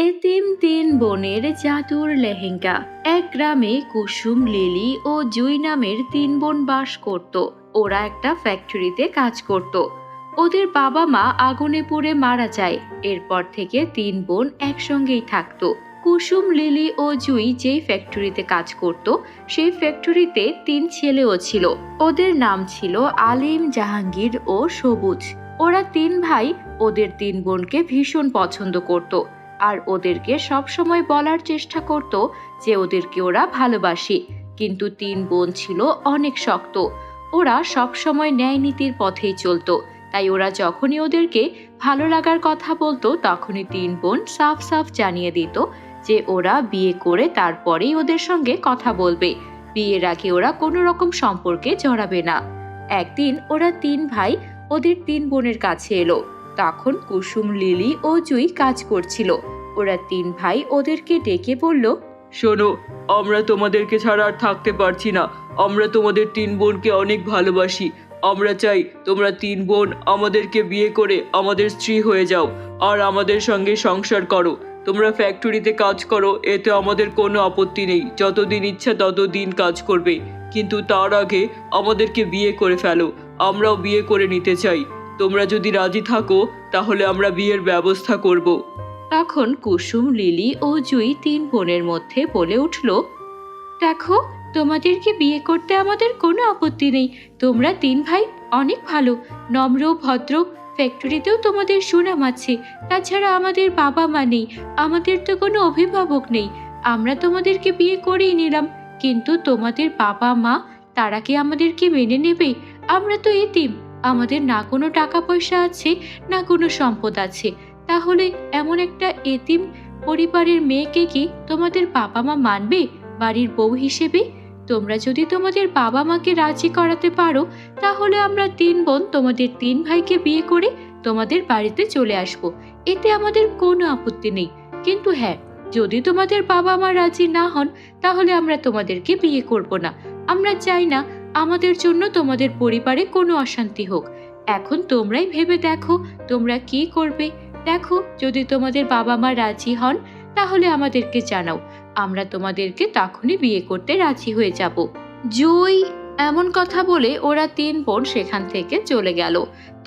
এতিম তিন বোনের জাদুর লেহেঙ্গা। এক গ্রামে কুসুম, লিলি ও জুই নামের তিন বোন বাস করত। ওরা একটা ফ্যাক্টরিতে কাজ করত। ওদের বাবা মা আগুনে পুড়ে মারা যায়। এরপর থেকে তিন বোন একসঙ্গেই থাকতো। কুসুম, লিলি ও জুই যেই ফ্যাক্টরিতে কাজ করত, সেই ফ্যাক্টরিতে তিন ছেলেও ছিল। ওদের নাম ছিল আলিম, জাহাঙ্গীর ও সবুজ। ওরা তিন ভাই ওদের তিন বোনকে ভীষণ পছন্দ করত আর ওদেরকে সব সময় বলার চেষ্টা করত যে ওদেরকে ওরা ভালোবাসে। কিন্তু তিন বোন ছিল অনেক শক্ত। ওরা সব সময় ন্যায় নীতির পথেই চলতো। তাই ওরা যখনই ওদেরকে ভালো লাগার কথা বলতো, তখনই তিন বোন সাফ সাফ জানিয়ে দিত যে ওরা বিয়ে করে তারপরেই ওদের সঙ্গে কথা বলবে। বিয়ের আগে ওরা কোনো রকম সম্পর্কে জড়াবে না। একদিন ওরা তিন ভাই ওদের তিন বোনের কাছে এলো। তখন কুসুম, লিলি ও জুই কাজ করছিল। ওরা তিন ভাই ওদেরকে ডেকে বলল, শোনো, আমরা তোমাদেরকে ছাড়া আর থাকতে পারছি না। আমরা তোমাদের তিন বোনকে অনেক ভালোবাসি। আমরা চাই তোমরা তিন বোন আমাদেরকে বিয়ে করে আমাদের স্ত্রী হয়ে যাও আর আমাদের সঙ্গে সংসার করো। তোমরা ফ্যাক্টরিতে কাজ করো, এতে আমাদের কোনো আপত্তি নেই। যতদিন ইচ্ছা ততদিন কাজ করবে, কিন্তু তার আগে আমাদেরকে বিয়ে করে ফেলো। আমরাও বিয়ে করে নিতে চাই। তোমরা যদি রাজি থাকো তাহলে আমরা বিয়ের ব্যবস্থা করব। তখন কুসুম, লিলি ও জুই তিন বোনের মধ্যে বলে উঠল, দেখো, তোমাদেরকে বিয়ে করতে আমাদের কোনো আপত্তি নেই। তোমরা তিন ভাই অনেক ভালো, নম্র, ভদ্র। ফ্যাক্টরিতেও তোমাদের সুনাম আছে। তাছাড়া আমাদের বাবা মা নেই, আমাদের তো কোনো অভিভাবক নেই। আমরা তোমাদেরকে বিয়ে করেই নিলাম, কিন্তু তোমাদের বাবা মা, তারা কি আমাদেরকে মেনে নেবে? আমরা তো এতিম, আমাদের না কোনো টাকা পয়সা আছে, না কোনো সম্পদ আছে। তাহলে এমন একটা এতিম পরিবারের মেয়েকে কি তোমাদের বাবা মা মানবে বাড়ির বউ হিসেবে? তোমরা যদি তোমাদের বাবা মাকে রাজি করাতে পারো, তাহলে আমরা তিন বোন তোমাদের তিন ভাইকে বিয়ে করে তোমাদের বাড়িতে চলে আসব। এতে আমাদের কোনো আপত্তি নেই। কিন্তু হ্যাঁ, যদি তোমাদের বাবা মা রাজি না হন, তাহলে আমরা তোমাদেরকে বিয়ে করব না। আমরা চাই না আমাদের জন্য তোমাদের পরিবারে কোনো অশান্তি হোক। এখন তোমরাই ভেবে দেখো তোমরা কি করবে। দেখো, যদি তোমাদের বাবা মা রাজি হন, তাহলে আমাদেরকে জানাও। আমরা তোমাদেরকে তখনই বিয়ে করতে রাজি হয়ে যাব। জুই এমন কথা বলে ওরা তিন বোন সেখান থেকে চলে গেল।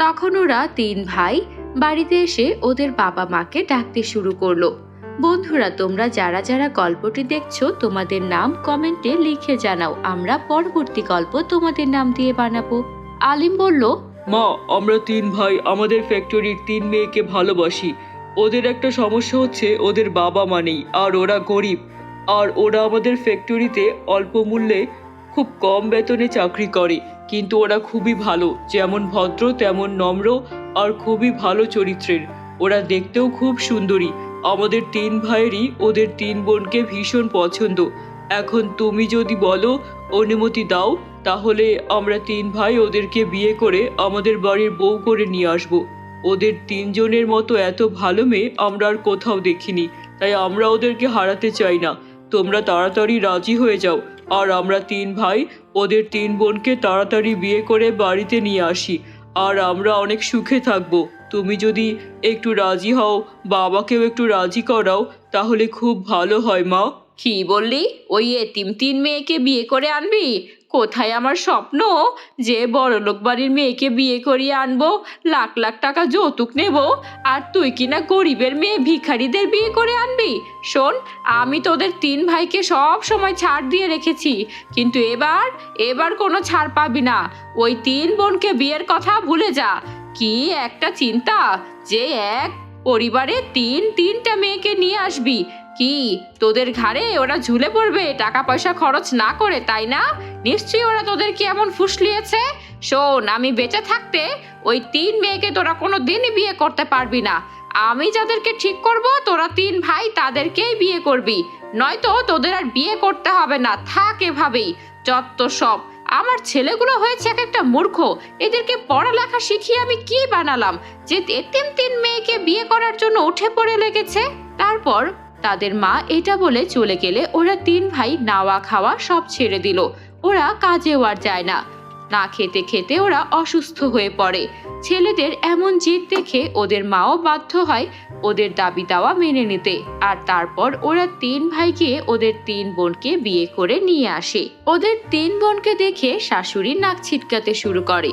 তখন ওরা তিন ভাই বাড়িতে এসে ওদের বাবা মাকে ডাকতে শুরু করলো। বন্ধুরা, তোমরা যারা যারা গল্পটি দেখছো, তোমাদের নাম কমেন্টে লিখে জানাও। আমরা পরবর্তী গল্প তোমাদের নাম দিয়ে বানাবো। আলিম বলল, মা, আমরা তিন ভাই আমাদের ফ্যাক্টরির তিন মেয়েকে ভালোবাসি। ওদের একটা সমস্যা হচ্ছে, ওদের বাবা মা নেই আর ওরা গরিব। আর ওরা আমাদের ফ্যাক্টরিতে অল্প মূল্যে খুব কম বেতনে চাকরি করে, কিন্তু ওরা খুবই ভালো, যেমন ভদ্র তেমন নম্র আর খুবই ভালো চরিত্রের। ওরা দেখতেও খুব সুন্দরী। আমাদের তিন ভাইয়েরই ওদের তিন বোনকে ভীষণ পছন্দ। এখন তুমি যদি বলো, অনুমতি দাও, তাহলে আমরা তিন ভাই ওদেরকে বিয়ে করে আমাদের বাড়ির বউ করে নিয়ে আসব। ওদের তিনজনের মতো এত ভালো মেয়ে আমরা আর কোথাও দেখিনি, তাই আমরা ওদেরকে হারাতে চাই না। তোমরা তাড়াতাড়ি রাজি হয়ে যাও আর আমরা তিন ভাই ওদের তিন বোনকে তাড়াতাড়ি বিয়ে করে বাড়িতে নিয়ে আসি আর আমরা অনেক সুখে থাকবো। তুমি যদি একটু রাজি হও, বাবাকেও একটু রাজি করাও, তাহলে খুব ভালো হয় মা। কি বললি? ওই এতিম তিন মেয়েকে বিয়ে করে আনবি? কোথায় আমার স্বপ্ন যে বড়লোক বাড়ির মেয়েকে বিয়ে করিয়ে আনবো, লাখ লাখ টাকা যৌতুক নেব, আর তুই কিনা গরিবের মেয়ে ভিখারিদের বিয়ে করে আনবি? শোন, আমি তোদের তিন ভাইকে সব সময় ছাড় দিয়ে রেখেছি, কিন্তু এবার কোনো ছাড় পাবি না। ওই তিন বোনকে বিয়ের কথা ভুলে যা। কি একটা চিন্তা যে এক পরিবারে তিনটা মেয়েকে নিয়ে আসবি! কি তোদের ঘাড়ে ওরা ঝুলে পড়বে টাকা পয়সা খরচ না করে, তাই না? নিশ্চয়ই ওরা তোদেরকে এমন ফুসলিয়েছে। শোন, আমি বেঁচে থাকতে ওই তিন মেয়েকে তোরা কোনো দিনই বিয়ে করতে পারবি না। আমি যাদেরকে ঠিক করব, তোরা তিন ভাই তাদেরকেই বিয়ে করবি, নয়তো তোদের আর বিয়ে করতে হবে না। থাক এভাবেই। যত সব! আমার ছেলেগুলো হয়েছে এক একটা মূর্খ। এদেরকে পড়ালেখা শিখিয়ে আমি কি বানালাম যে এতিম তিন মেয়েকে বিয়ে করার জন্য উঠে পড়ে লেগেছে? তারপর তাদের মা এটা বলে চলে গেলে ওরা তিন ভাই নাওয়া খাওয়া সব ছেড়ে দিল। ওরা কাজেও আর যায় না। না খেতে খেতে ওরা অসুস্থ হয়ে পড়ে। ছেলেদের এমন জিদ দেখে ওদের মাও বাধ্য হয় ওদের দাবি দাওয়া মেনে নিতে। আর তারপর ওরা 3 ভাই গিয়ে ওদের 3 বোনকে বিয়ে করে নিয়ে আসে। ওদের 3 বোনকে দেখে শাশুড়ি নাক ছিটকাতে শুরু করে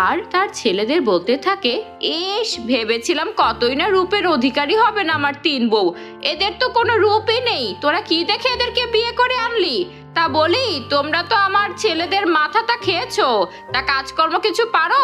আর তার ছেলেদের বলতে থাকে, ইস, ভেবেছিলাম কতই না রূপের অধিকারী হবে না আমার 3 বউ, এদের তো কোনো রূপই নেই, তোরা কি দেখে এদেরকে বিয়ে করে আনলি? তা বলি, তোমরা তো আমার ছেলেদের মাথাটা খেয়েছো, তা কাজকর্ম কিছু পারো?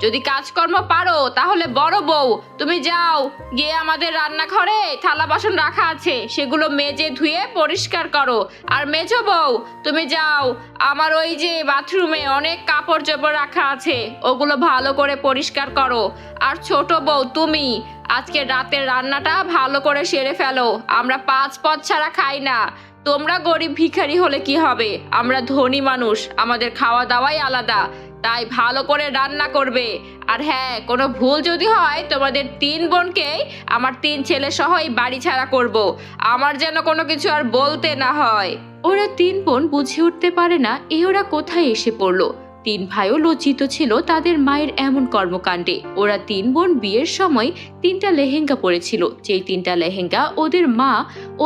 যদি কাজকর্ম পারো তাহলে বড় বউ তুমি যাও গিয়ে আমাদের রান্নাঘরে থালা বাসন রাখা আছে সেগুলো মেজে ধুয়ে পরিষ্কার করো। আর মেজো বউ তুমি যাও আমার ওই যে বাথরুমে অনেক কাপড় চোপড় রাখা আছে ওগুলো ভালো করে পরিষ্কার করো। আর ছোট বউ তুমি আজকে রাতের রান্নাটা ভালো করে সেরে ফেলো, আমরা 5 পদ ছাড়া খাই না। তোমরা গরিব ভিখারি হলে কি হবে, আমরা ধনী মানুষ, আমাদের খাওয়া দাওয়াই আলাদা, তাই ভালো করে রান্না করবে। আর হ্যাঁ, কোনো ভুল যদি হয় তোমাদের 3 বোনকেই আমার 3 ছেলে সহ এই বাড়ি ছাড়া করব, আমার যেন কোনো কিছু আর বলতে না হয়। ওরা 3 বোন বুঝে উঠতে পারে না ওরা কোথায় এসে পড়লো। 3 ভাইও লজ্জিত ছিল তাদের মায়ের এমন কর্মকাণ্ডে। ওরা 3 বোন বিয়ের সময় 3টা লেহেঙ্গা পরেছিল, যেই 3টা লেহেঙ্গা ওদের মা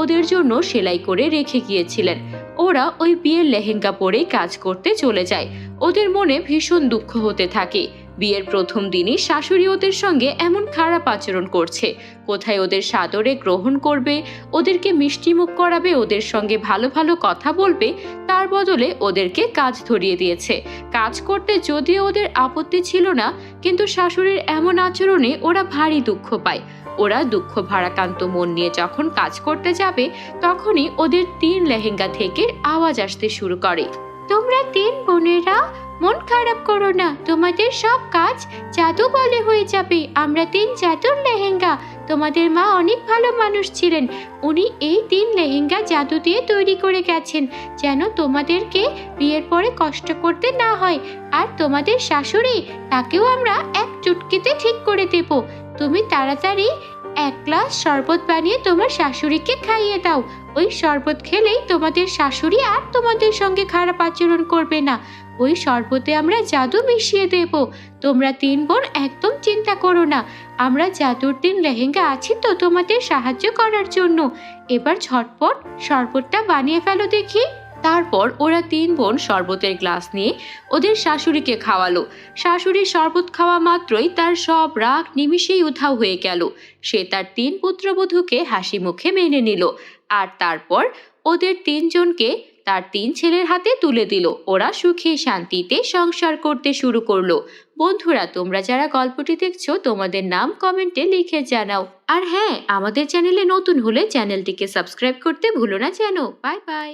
ওদের জন্য সেলাই করে রেখে গিয়েছিলেন। ওরা ওই বিয়ের লেহেঙ্গা পরেই কাজ করতে চলে যায়। ওদের মনে ভীষণ দুঃখ হতে থাকে। বিয়ের প্রথম দিনই শাশুড়ি ওদের সঙ্গে এমন খারাপ আচরণ করছে। কোথায় ওদের সাদরে গ্রহণ করবে, ওদেরকে মিষ্টিমুখ করাবে, ওদের সঙ্গে ভালো ভালো কথা বলবে, তার বদলে ওদেরকে কাজ ধরিয়ে দিয়েছে। কাজ করতে যদিও ওদের আপত্তি ছিল না, কিন্তু শাশুড়ির এমন আচরণে ওরা ভারী দুঃখ পায়। ওরা দুঃখ ভারাক্রান্ত মন নিয়ে যখন কাজ করতে যাবে তখনই ওদের 3 লেহেঙ্গা থেকে আওয়াজ আসতে শুরু করে, তোমরা 3 বোনেরা মন খারাপ করো না, তোমাদের সব কাজ জাদু বলে হয়ে যাবে। আমরা 3 জাদুর লেহেঙ্গা, তোমাদের মা অনেক ভালো মানুষ ছিলেন, উনি এই 3 লেহেঙ্গা জাদু দিয়ে তৈরি করে গেছেন যেন তোমাদেরকে বিয়ের পরে কষ্ট করতে না হয়। আর তোমাদের শাশুড়ি, তাকেও আমরা এক চুটকিতে ঠিক করে দেব। তুমি তাড়াতাড়ি 1 গ্লাস শরবত বানিয়ে তোমার শাশুড়িকে খাইয়ে দাও। ওই শরবত খেলেই তোমাদের শাশুড়ি আর তোমাদের সঙ্গে খারাপ আচরণ করবে না। ওই শরবতে আমরা জাদু মিশিয়ে দেব। তোমরা 3 বোন একদম চিন্তা করো না, আমরা জাদুর 3 লেহেঙ্গা আছি তো তোমাদের সাহায্য করার জন্য। এবার ঝটপট শরবতটা বানিয়ে ফেলো দেখি। তারপর ওরা 3 বোন শরবতের গ্লাস নিয়ে ওদের শাশুড়িকে খাওয়ালো। শাশুড়ির শরবত খাওয়া মাত্রই তার সব রাগ নিমিষেই উধাও হয়ে গেল। সে তার 3 পুত্রবধূকে হাসি মুখে মেনে নিল আর তারপর ওদের 3 জনকে তার 3 ছেলের হাতে তুলে দিল। ওরা সুখে শান্তিতে সংসার করতে শুরু করলো। বন্ধুরা, তোমরা যারা গল্পটি দেখছো তোমাদের নাম কমেন্টে লিখে জানাও। আর হ্যাঁ, আমাদের চ্যানেলে নতুন হলে চ্যানেলটিকে সাবস্ক্রাইব করতে ভুলো না যেন। Bye bye.